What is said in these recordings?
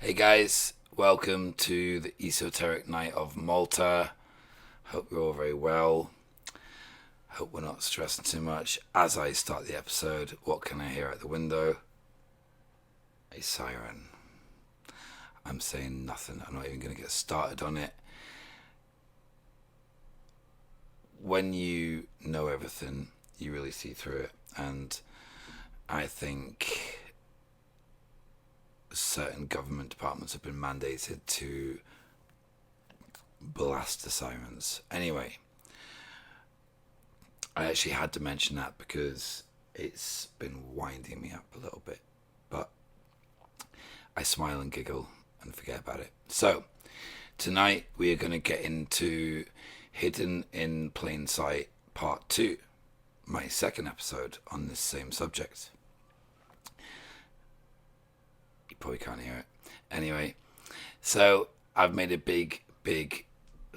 Hey guys, welcome to the Esoteric Night of Malta. Hope you're all very well. Hope we're not stressing too much. As I start the episode, what can I hear at the window? A siren. I'm saying nothing. I'm not even going to get started on it. When you know everything, you really see through it. And I think certain government departments have been mandated to blast the sirens. Anyway, I actually had to mention that because it's been winding me up a little bit. But I smile and giggle and forget about it. So, tonight we are going to get into Hidden in Plain Sight Part 2, my second episode on this same subject. You probably can't hear it. Anyway, so I've made a big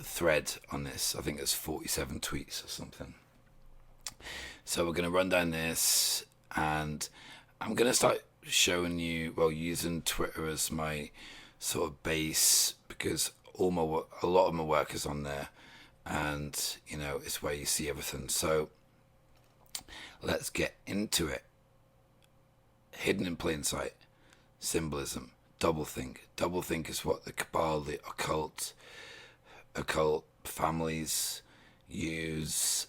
thread on this. I think it's 47 tweets or something. So we're going to run down this, and I'm going to start showing you, using Twitter as my sort of base, because a lot of my work is on there, and it's where you see everything. So let's get into it. Hidden in plain sight. Symbolism. Doublethink. Doublethink is what the cabal, the occult families use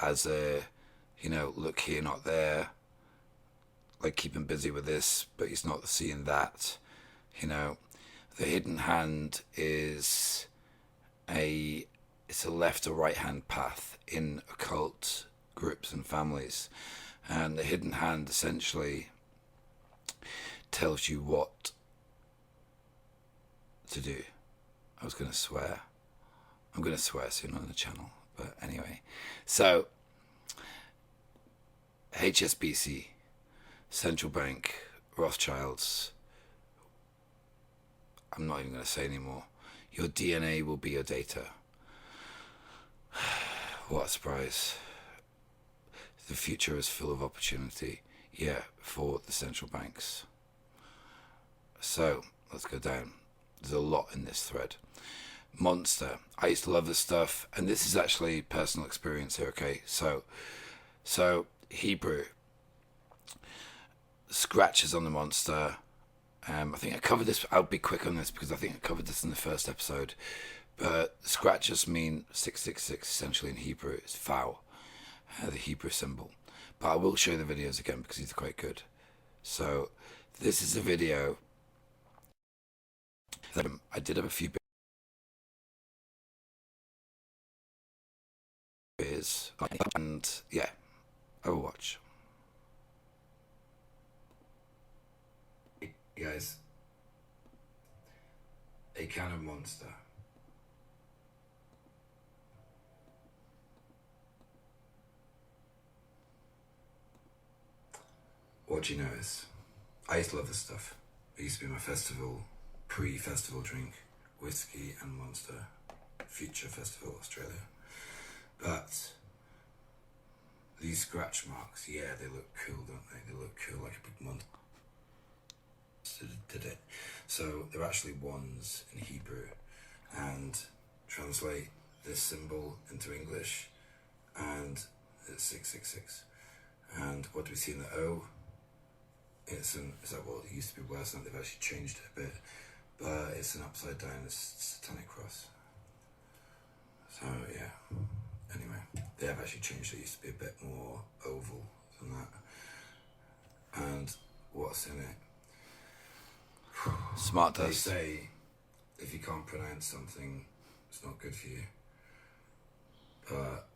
as a, look here, not there. Like, keep him busy with this, but he's not seeing that. The hidden hand is it's a left or right hand path in occult groups and families. And the hidden hand essentially tells you what to do. I was going to swear. I'm going to swear soon on the channel. But anyway. So, HSBC, Central Bank, Rothschilds. I'm not even going to say anymore. Your DNA will be your data. What a surprise. The future is full of opportunity. Yeah, for the central banks. So, let's go down. There's a lot in this thread. Monster. I used to love this stuff, and this is actually personal experience here, okay? So Hebrew. Scratches on the monster. I think I covered this. I'll be quick on this because I think I covered this in the first episode. But scratches mean 666 essentially in Hebrew. It's foul, the Hebrew symbol. But I will show the videos again because these are quite good. So this is a video. I did have a few beers, and yeah, Overwatch. Hey guys, a can of Monster. What do you know is, I used to love this stuff. It used to be my pre-festival drink, whiskey and Monster, Future Festival Australia. But these scratch marks, yeah, they look cool, don't they? They look cool, like a big monster did it. So they're actually ones in Hebrew, and translate this symbol into English, and it's 666. And what do we see in the O? Is that what it used to be worse now? They've actually changed it a bit, but it's an upside down satanic cross. So yeah, anyway, they have actually changed it. It used to be a bit more oval than that. And what's in it? Smart does. They say if you can't pronounce something, it's not good for you. But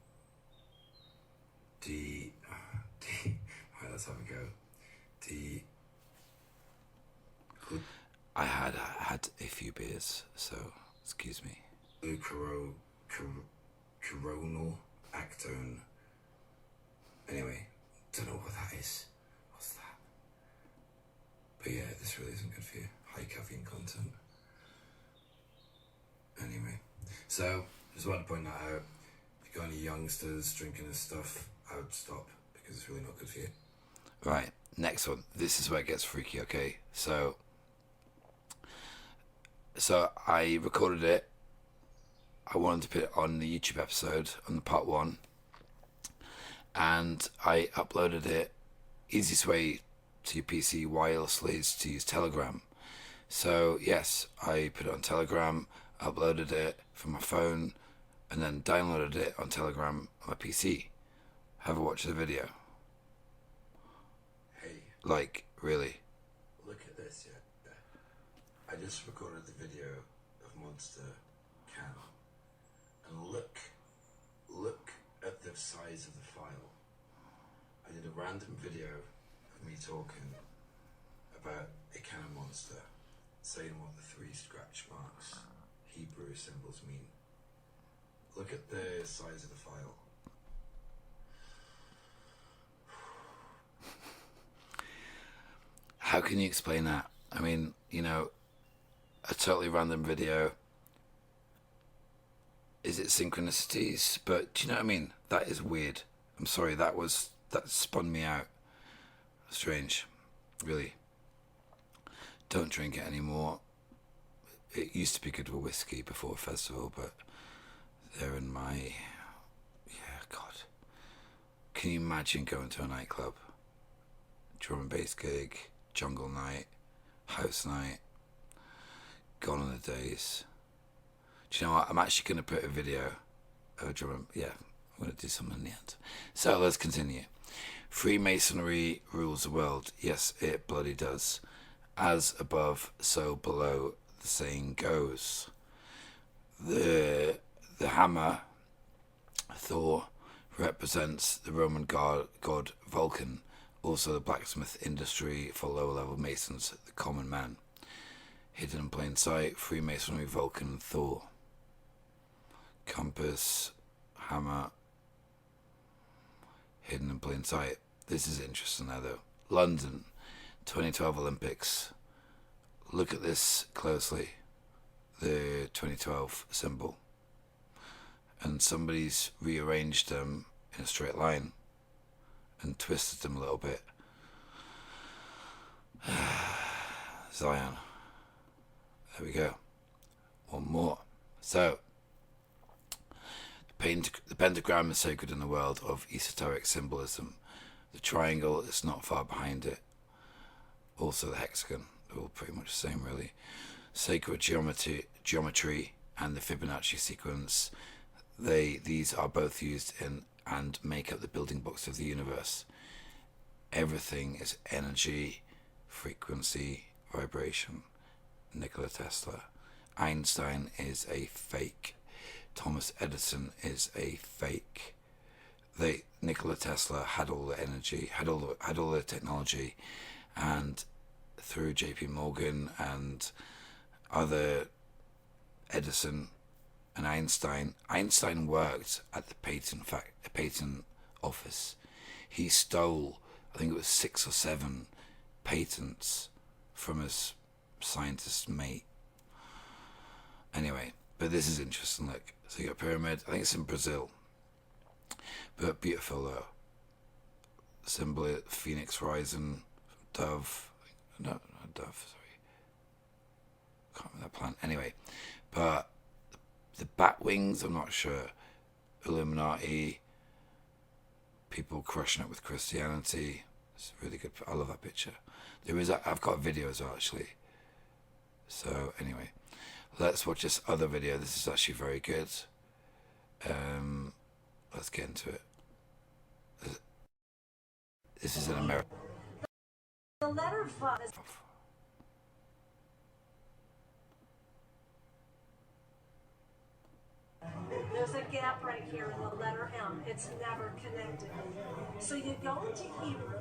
right, let's have a go. I had a few beers, so excuse me. Coronal actone. Anyway, don't know what that is. What's that? But yeah, this really isn't good for you. High caffeine content. Anyway, so just wanted to point that out. If you got any youngsters drinking this stuff, I would stop because it's really not good for you. Right, next one. This is where it gets freaky, okay? So So I recorded it. I wanted to put it on the YouTube episode, on the part 1. And I uploaded it. Easiest way to your PC wirelessly is to use Telegram. So yes, I put it on Telegram, uploaded it from my phone, and then downloaded it on Telegram on my PC. Have a watch the video. Hey. Like, really. Look at this, yeah. I just recorded the video of Monster Can. And look at the size of the file. I did a random video of me talking about a cannon monster, saying what the 3 scratch marks, Hebrew symbols mean. Look at the size of the file. How can you explain that? I mean, a totally random video. Is it synchronicities? But do you know what I mean? That is weird. I'm sorry, that spun me out. Strange. Really. Don't drink it anymore. It used to be good with whiskey before a festival, but they're in my... Yeah, God. Can you imagine going to a nightclub? Drum and bass gig, jungle night, house night. Gone are the days. Do you know what? I'm actually going to put a video of a drum. Yeah, I'm going to do something in the end. So let's continue. Freemasonry rules the world. Yes, it bloody does. As above, so below, the saying goes. The hammer, Thor, represents the Roman god Vulcan, also the blacksmith industry for lower-level masons, the common man. Hidden in plain sight, Freemasonry, Vulcan, Thor. Compass, hammer, hidden in plain sight. This is interesting now, though. London, 2012 Olympics. Look at this closely. The 2012 symbol. And somebody's rearranged them in a straight line and twisted them a little bit. Zion. There we go. One more. So, the pentagram is sacred in the world of esoteric symbolism. The triangle is not far behind it. Also the hexagon. They're all pretty much the same, really. Sacred geometry and the Fibonacci sequence. These are both used in and make up the building blocks of the universe. Everything is energy, frequency, vibration. Nikola Tesla. Einstein is a fake. Thomas Edison is a fake. Nikola Tesla had all the energy, had all the technology, and through J.P. Morgan and other Edison and Einstein worked at the patent office. He stole, I think it was 6 or 7 patents from his scientist mate. Anyway, but this is interesting. Look, so you got a pyramid. I think it's in Brazil, but beautiful though. Symbol, phoenix rising, dove. No, not dove. Sorry, can't remember that plant. Anyway, but the bat wings, I'm not sure. Illuminati. People crushing it with Christianity. It's really good. I love that picture. I've got a video as well, actually. So anyway, let's watch this other video. This is actually very good. Let's get into it. This is in America. The letter F is... There's a gap right here in the letter M. It's never connected. So you go into Hebrew.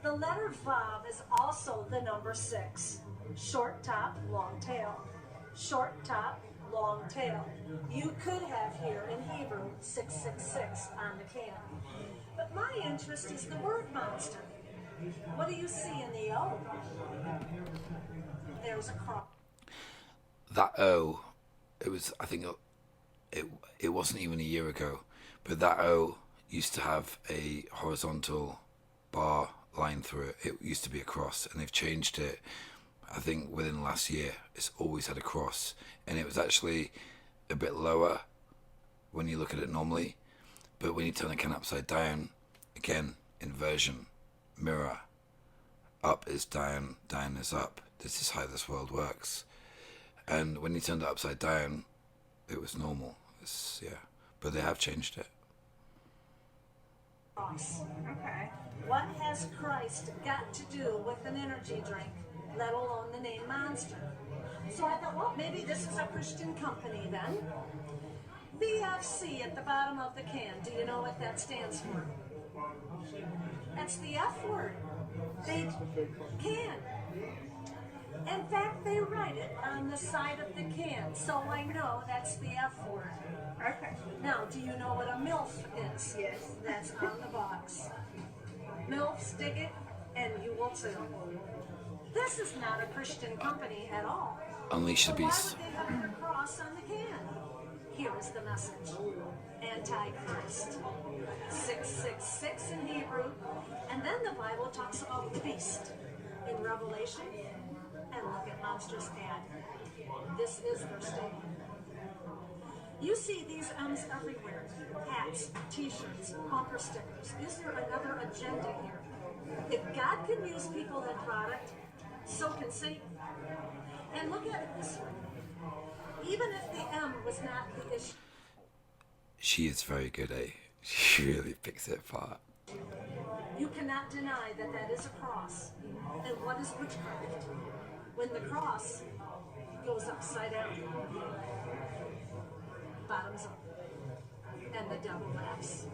The letter Vav is also the number 6. Short top, long tail. Short top, long tail. You could have here in Hebrew 666 on the can. But my interest is the word monster. What do you see in the O? There's a cross. That O, I think it wasn't even a year ago, but that O used to have a horizontal bar line through it. It used to be a cross, and they've changed it. I think within the last year, it's always had a cross. And it was actually a bit lower when you look at it normally. But when you turn the can upside down, again, inversion, mirror, up is down, down is up. This is how this world works. And when you turned it upside down, it was normal. Yeah, but they have changed it. Okay. What has Christ got to do with an energy drink, let alone the name Monster? So I thought, well, maybe this is a Christian company then. VFC at the bottom of the can. Do you know what that stands for? That's the F word. They can. In fact, they write it on the side of the can, so I know that's the F word. Okay. Now, do you know what a MILF is? Yes. That's on the box. MILFs dig it, and you will too. This is not a Christian company at all. Unleash the So beast. why would they have their cross on the can? Here is the message. Antichrist. 666 in Hebrew. And then the Bible talks about the beast in Revelation. And look at Monster's ad. This is their statement. You see these M's everywhere. Hats, t-shirts, bumper stickers. Is there another agenda here? If God can use people and product, so can Satan. And look at it this way. Even if the M was not the issue. She is very good, eh? She really picks it apart. You cannot deny that that is a cross. And what is witchcraft? When the cross goes upside down, bottoms up, and the devil laughs.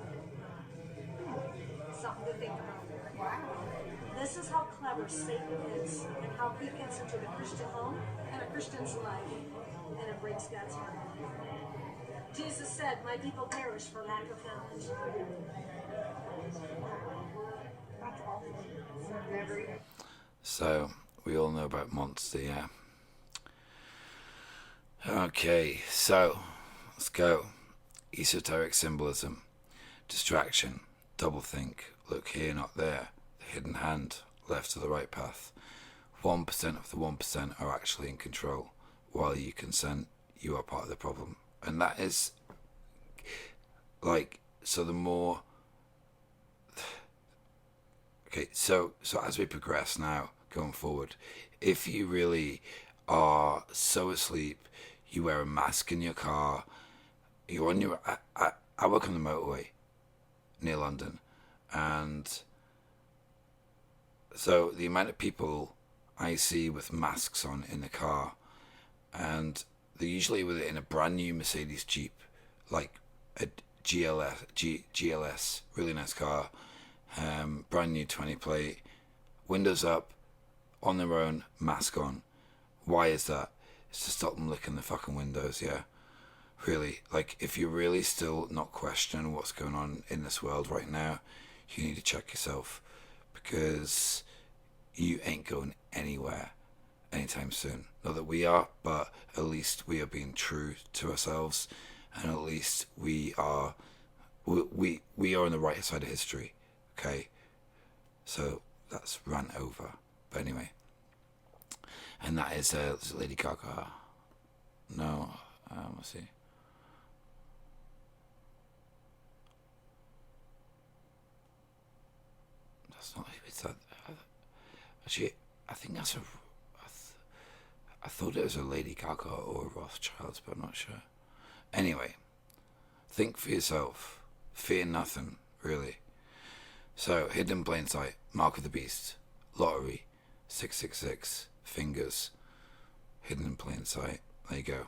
Something to think about. Wow. This is how clever Satan is, and how he gets into the Christian home and a Christian's life, and it breaks God's heart. Jesus said, "My people perish for lack of knowledge." That's awful. So never even. So, we all know about Monster, yeah? Okay, so, let's go. Esoteric symbolism. Distraction. Doublethink. Look here, not there. The hidden hand. Left to the right path. 1% of the 1% are actually in control. While you consent, you are part of the problem. And that is, like, so the more... Okay, so as we progress now, going forward, if you really are so asleep, you wear a mask in your car, you're on your... I work on the motorway near London, and so the amount of people I see with masks on in the car, and they're usually with it in a brand new Mercedes Jeep, like a GLS, really nice car, brand new 20 plate, windows up, on their own, mask on. Why is that? It's to stop them licking the fucking windows, yeah? Really, like, if you're really still not questioning what's going on in this world right now, you need to check yourself, because you ain't going anywhere anytime soon. Not that we are, but at least we are being true to ourselves, and at least we are on the right side of history, okay? So that's rant over. But anyway, and that is Lady Gaga. No, let's see. That's not. It's that. Actually, I think that's a. I thought it was a Lady Gaga or a Rothschild, but I'm not sure. Anyway, think for yourself. Fear nothing, really. So, hidden in plain sight, mark of the beast, lottery, 666, fingers, hidden in plain sight. There you go.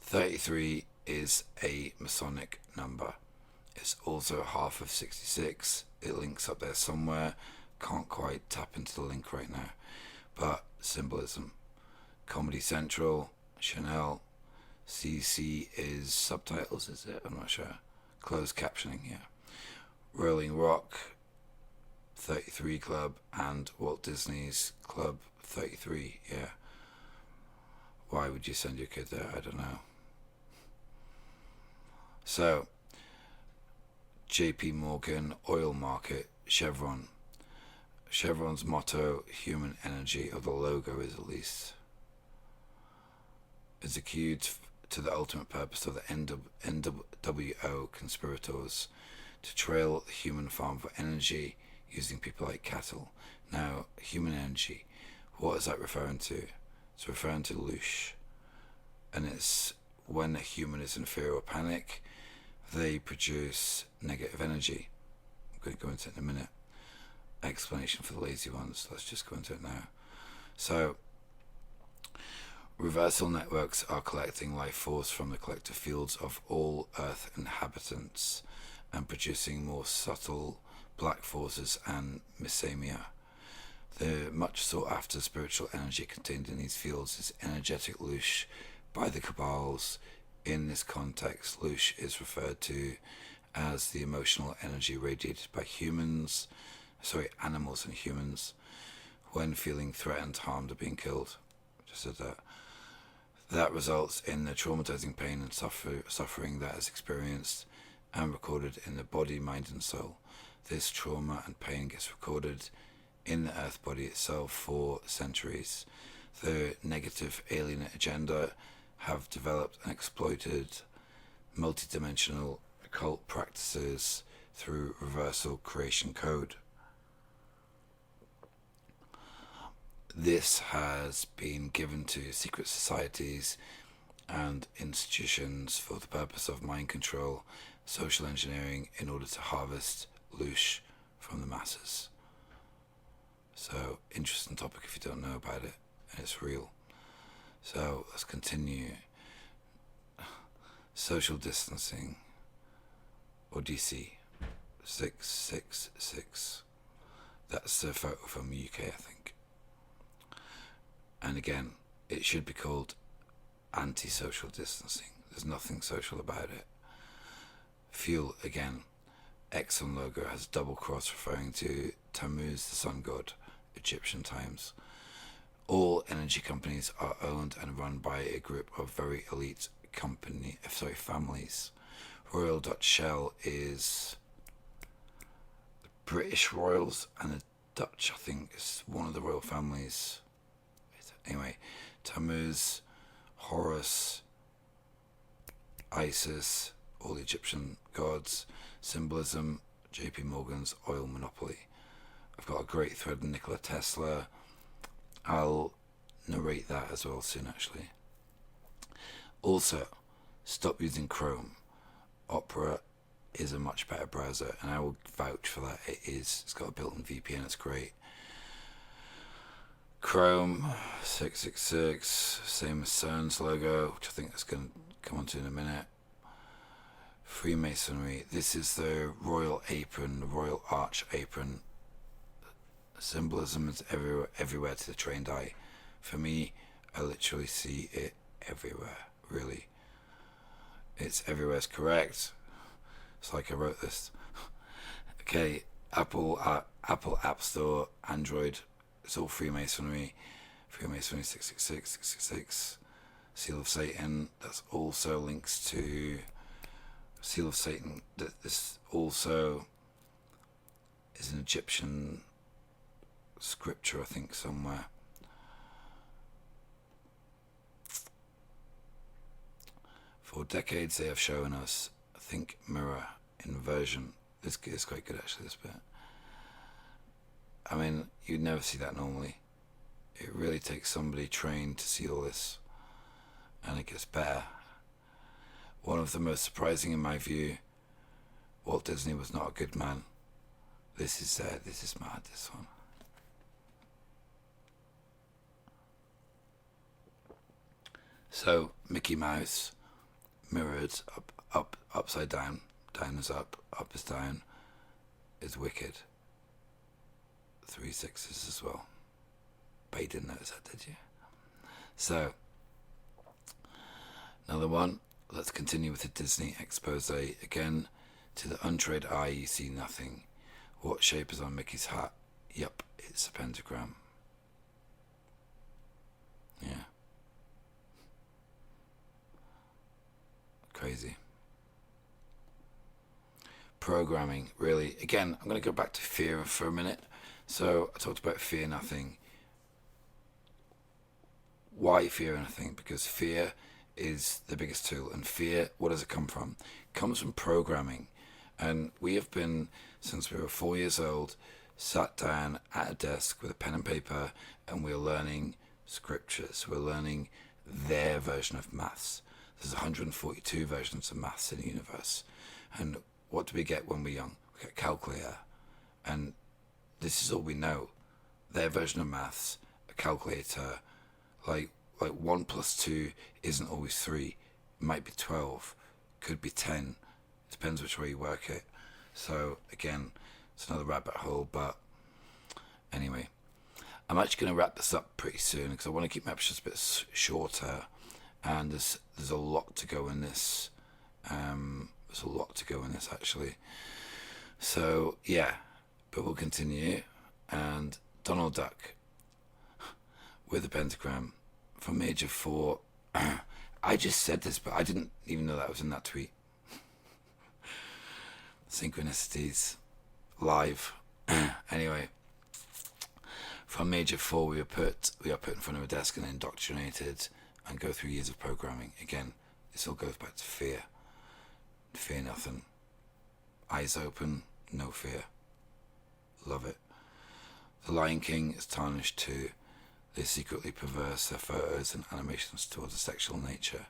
33 is a Masonic number. It's also half of 66. It links up there somewhere. Can't quite tap into the link right now. But symbolism. Comedy Central, Chanel, CC is subtitles, is it? I'm not sure. Closed captioning, yeah. Rolling Rock, 33 Club, and Walt Disney's Club 33, yeah. Why would you send your kid there? I don't know. So, JP Morgan, Oil Market, Chevron, Chevron's motto, human energy, or the logo is at least, is acute to the ultimate purpose of the NWO conspirators to trail the human farm for energy using people like cattle. Now, human energy, what is that referring to? It's referring to loosh, and it's when a human is in fear or panic, they produce negative energy. I'm going to go into it in a minute. Explanation for the lazy ones. Let's just go into it now. So, reversal networks are collecting life force from the collective fields of all Earth inhabitants and producing more subtle black forces and mesemia. The much sought after spiritual energy contained in these fields is energetic loosh by the cabals. In this context, loosh is referred to as the emotional energy radiated by animals and humans when feeling threatened, harmed, or being killed. Just said that. That results in the traumatizing pain and suffering that is experienced and recorded in the body, mind, and soul. This trauma and pain gets recorded in the earth body itself for centuries. The negative alien agenda have developed and exploited multidimensional occult practices through reversal creation code. This has been given to secret societies and institutions for the purpose of mind control, social engineering, in order to harvest loosh from the masses. So, interesting topic if you don't know about it, and it's real. So, let's continue. Social distancing, or DC, 666. That's the photo from UK, I think. And again, it should be called anti-social distancing. There's nothing social about it. Fuel, again, Exxon logo has a double cross referring to Tammuz, the sun god, Egyptian times. All energy companies are owned and run by a group of very elite families. Royal Dutch Shell is the British royals, and the Dutch, I think, is one of the royal families. Anyway, Tammuz, Horus, Isis, all the Egyptian gods, Symbolism, JP Morgan's oil monopoly. I've got a great thread on Nikola Tesla. I'll narrate that as well soon, actually. Also, stop using Chrome. Opera is a much better browser, and I will vouch for that. It is. It's got a built-in VPN. It's great. Chrome 666, same as CERN's logo, which I think is going to come on to in a minute. Freemasonry. This is the royal apron, the royal arch apron. Symbolism is everywhere to the trained eye. For me, I literally see it everywhere, really. It's everywhere is correct. It's like I wrote this. Okay, Apple App Store, Android, it's all Freemasonry. Freemasonry 666, 666. Seal of Satan, that's also links to Seal of Satan. This also is an Egyptian scripture, I think, somewhere. For decades they have shown us think mirror inversion. This is quite good, actually, this bit. I mean, you'd never see that normally. It really takes somebody trained to see all this, and it gets better. One of the most surprising in my view, Walt Disney was not a good man. This is mad, this one. So, Mickey Mouse, mirrored, up, upside down, down is up is down, is wicked. 3 6s as well. But you didn't notice that, did you? So, another one. Let's continue with the Disney expose. Again, to the untrained eye, you see nothing. What shape is on Mickey's hat? Yup, it's a pentagram. Yeah. Crazy. Programming, really. Again, I'm going to go back to fear for a minute. So I talked about fear nothing. Why fear anything? Because fear is the biggest tool. And fear, what does it come from? It comes from programming. And we have been, since we were 4 years old, sat down at a desk with a pen and paper, and we're learning scriptures. We're learning their version of maths. There's 142 versions of maths in the universe. And what do we get when we're young? We get a calculator. And this is all we know. Their version of maths, a calculator, like 1 plus 2 isn't always 3. It might be 12, could be 10. Depends which way you work it. So again, it's another rabbit hole. But anyway, I'm actually going to wrap this up pretty soon because I want to keep my episodes a bit shorter. And there's a lot to go in this. There's a lot to go in this actually. So yeah, but we'll continue. And Donald Duck with a pentagram from the age of 4. I just said this, but I didn't even know that was in that tweet. Synchronicities live. Anyway, from the age of 4 we are put in front of a desk and indoctrinated and go through years of programming. Again, this all goes back to fear. Fear nothing. Eyes open, no fear. Love it. The Lion King is tarnished too. They secretly perverse their photos and animations towards a sexual nature.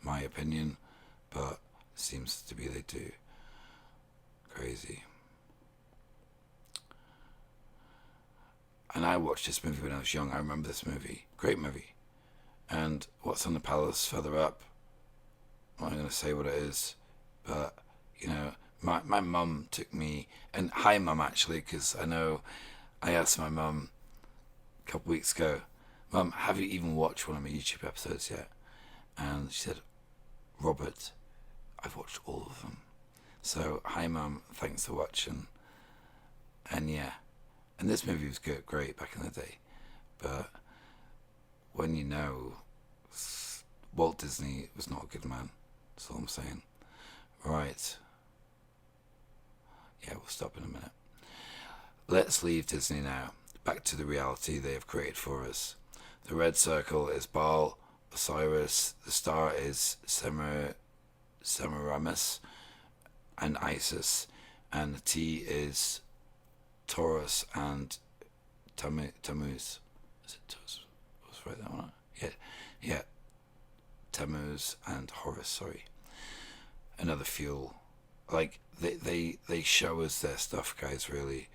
My opinion, but it seems to be they do. Crazy. And I watched this movie when I was young. I remember this movie. Great movie. And What's on the Palace further up, I'm not going to say what it is, but, you know, my mum took me, and hi mum actually, because I know I asked my mum a couple weeks ago, Mum, have you even watched one of my YouTube episodes yet? And she said, Robert, I've watched all of them. So, hi mum, thanks for watching. And yeah, and this movie was good, great back in the day. But when you know, Walt Disney was not a good man. That's all I'm saying. Right. Yeah, we'll stop in a minute. Let's leave Disney now. Back to the reality they have created for us. The red circle is Baal, Osiris. The star is Semiramis and Isis. And the T is Taurus and Tammuz. Is it Taurus? Was right that one? Yeah. Tammuz and Horus. Sorry. Another fuel. Like they show us their stuff, guys. Really,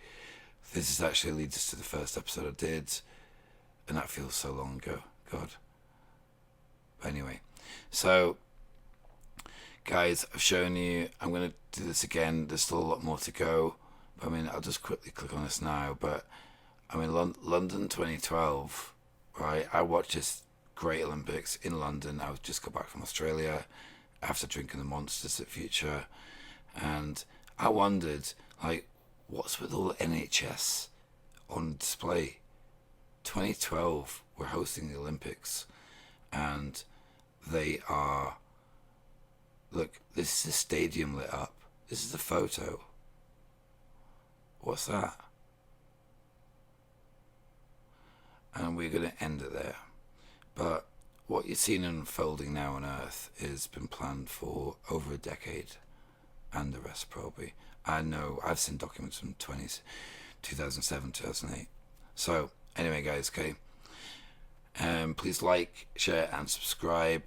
this is actually leads us to the first episode I did, and that feels so long ago. God. But anyway, so guys, I've shown you. I'm gonna do this again. There's still a lot more to go. But, I mean, I'll just quickly click on this now. But I mean, London 2012. Right, I watched this great Olympics in London. I just got back from Australia after drinking the Monsters at Future, and I wondered, like, what's with all the NHS on display? 2012, we're hosting the Olympics, and they are, look, this is a stadium lit up. This is a photo. What's that? And we're going to end it there. But what you're seeing unfolding now on Earth has been planned for over a decade, and the rest probably. I know, I've seen documents from 2007, 2008. So, anyway, guys, okay. Please like, share, and subscribe.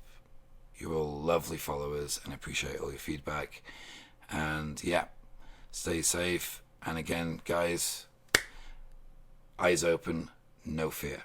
You're all lovely followers, and I appreciate all your feedback. And yeah, stay safe. And again, guys, eyes open, no fear.